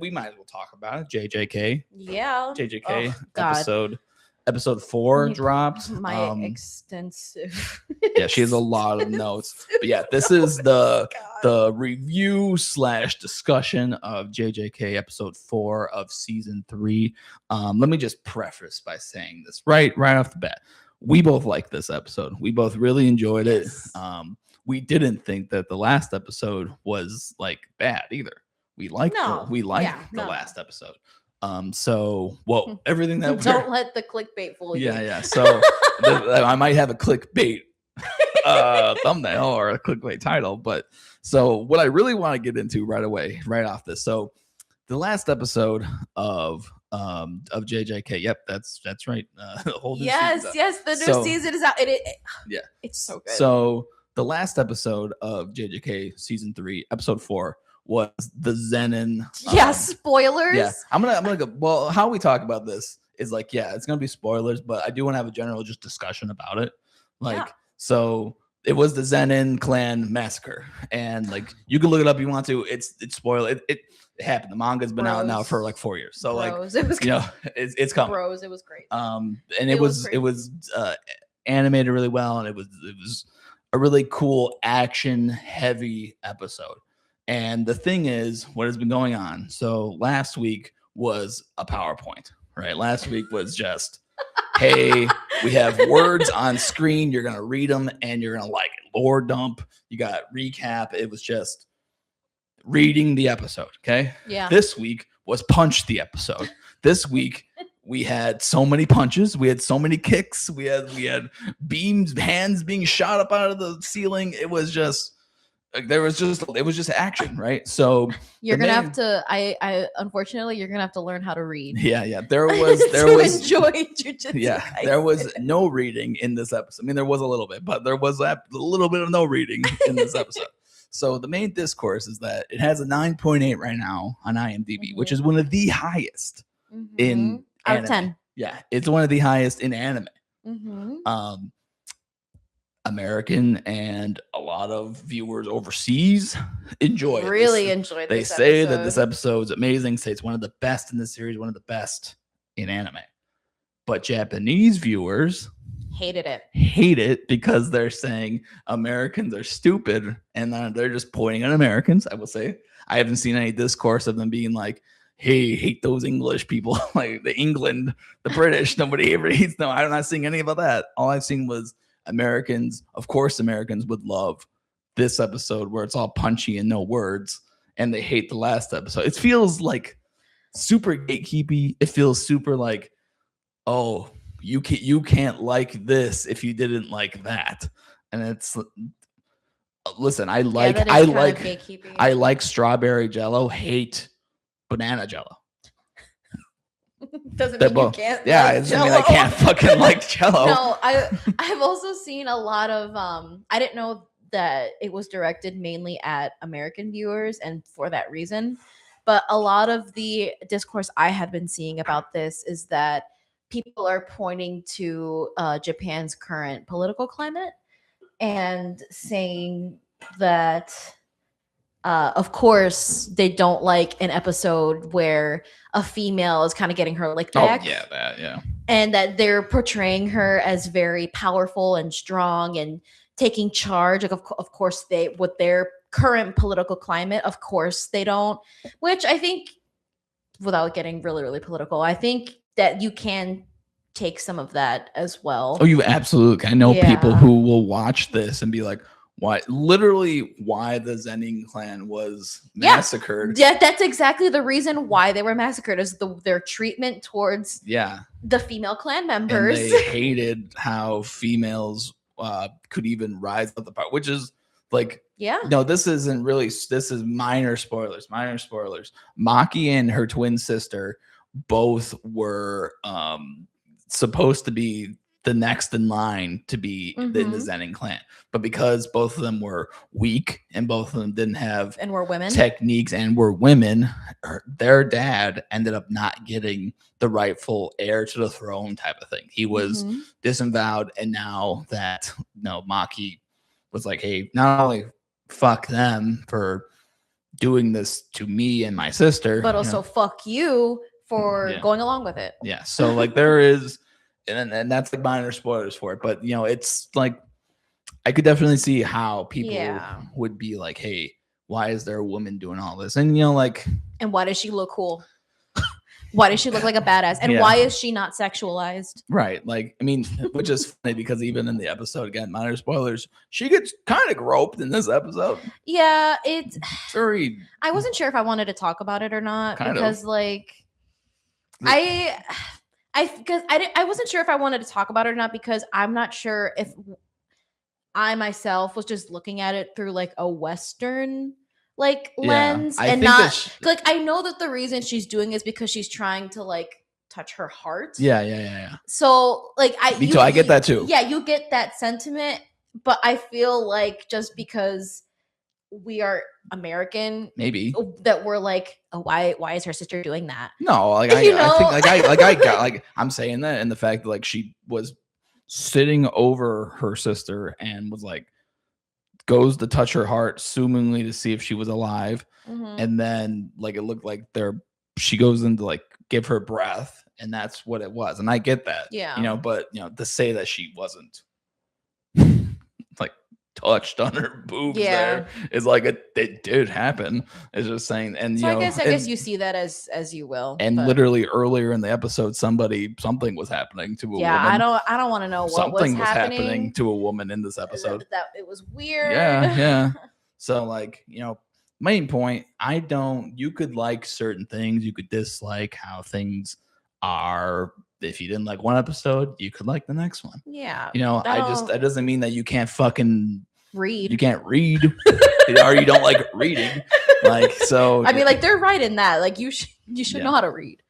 we might as well talk about it. JJK. Yeah. JJK Oh, God. episode 4 Me- dropped. My extensive. Yeah, she has a lot of notes. But yeah, this is the review / discussion of JJK episode 4 of season 3. Let me just preface by saying this right off the bat. We both liked this episode. We both really enjoyed it. We didn't think that the last episode was like bad either. We liked the last episode. So everything that don't let the clickbait fool you. Yeah. So I might have a clickbait thumbnail or a clickbait title, but so what I really want to get into right off this. So the last episode of JJK. Yep, that's right. The whole new yes, the new season is out. Yeah, it's so good. So the last episode of JJK season 3, episode 4 was the Zenin. Spoilers. Yeah, I'm gonna go. Well, how we talk about this is like, yeah, it's gonna be spoilers, but I do want to have a general just discussion about it. So it was the Zenin clan massacre, and like you can look it up if you want to. It's spoiled. It happened. The manga's been out now for like 4 years. So it was it's coming. Bros, it was great. And it was animated really well, and it was a really cool action heavy episode. And the thing is, what has been going on? So last week was a PowerPoint, right? Last week was just, hey, we have words on screen. You're going to read them and you're going to like it. Lore dump. You got recap. It was just reading the episode. Okay. Yeah. This week was punch the episode. This week we had so many punches. We had so many kicks. We had beams, hands being shot up out of the ceiling. It was just, it was just action, right? So you're gonna have to. I unfortunately, you're gonna have to learn how to read. Yeah. There was enjoy Jujutsu. Yeah, Kaisen. there was no reading in this episode. I mean, there was a little bit, but there was a little bit of no reading in this episode. So the main discourse is that it has a 9.8 right now on IMDb, which is one of the highest in out anime. of 10. Yeah, it's one of the highest in anime. American and a lot of viewers overseas enjoy it. Really enjoy this. They say that this episode's amazing. Say it's one of the best in the series, one of the best in anime. But Japanese viewers hate it because they're saying Americans are stupid, and then they're just pointing at Americans. I will say I haven't seen any discourse of them being like, hey, hate those English people, like the England, the British. Nobody ever hates them. I'm not seeing any about that. All I've seen was Americans. Of course, Americans would love this episode where it's all punchy and no words, and they hate the last episode. It feels like super gatekeepy. It feels super like, oh, you can't like this if you didn't like that. And it's, listen, I like strawberry jello, hate banana jello. Doesn't mean you can't. Yeah, it doesn't mean I can't fucking like jello. No, I've also seen a lot of I didn't know that it was directed mainly at American viewers, and for that reason. But a lot of the discourse I have been seeing about this is that people are pointing to Japan's current political climate and saying that of course they don't like an episode where a female is kind of getting her lick back. Oh yeah, that, yeah. And that they're portraying her as very powerful and strong and taking charge. Like of course they, with their current political climate, of course they don't. Which I think, without getting really, really political, I think that you can take some of that as well. Oh, you absolutely. I know people who will watch this and be like, why the Zenin clan was massacred. Yeah, that's exactly the reason why they were massacred, is their treatment towards the female clan members. And they hated how females could even rise up the power, which is like, no, this isn't really, this is minor spoilers. Maki and her twin sister both were supposed to be the next in line to be in the Zenin clan, but because both of them were weak and both of them didn't have and were women techniques and were women, their dad ended up not getting the rightful heir to the throne type of thing. He was disavowed, and now that Maki was like, hey, not only fuck them for doing this to me and my sister, but also fuck you for going along with it. Yeah. So like there is, and that's like minor spoilers for it, but you know, it's like I could definitely see how people would be like, hey, why is there a woman doing all this? And you know, like, and why does she look cool? Why does she look like a badass? And why is she not sexualized? Right. Like, I mean, which is funny because even in the episode, again, minor spoilers, she gets kind of groped in this episode. Yeah, it's very. I wasn't sure if I wanted to talk about it or not because, like, I wasn't sure if I wanted to talk about it or not because I'm not sure if I myself was just looking at it through like a Western like lens and not like I know that the reason she's doing is because she's trying to like touch her heart. Yeah. So like I get that too. Yeah, you get that sentiment, but I feel like just because we are American, maybe that we're like, oh, why is her sister doing that? No, like I think I got like I'm saying that, and the fact that like she was sitting over her sister and was like goes to touch her heart, assumingly to see if she was alive, and then like it looked like she goes in to like give her breath, and that's what it was, and I get that, you know, but you know to say that she wasn't like touched on her boobs there is like it did happen. It's just saying, and so you know, I guess you see that as you will. And literally earlier in the episode, something was happening to a woman. I don't want to know what something was happening to a woman in this episode. That it was weird. Yeah. So like, you know, main point, you could like certain things, you could dislike how things are. If you didn't like one episode, you could like the next one. Yeah. You know, that doesn't mean that you can't fucking read. You can't read or you don't like reading. Like, so I mean, like they're right in that. Like you should know how to read.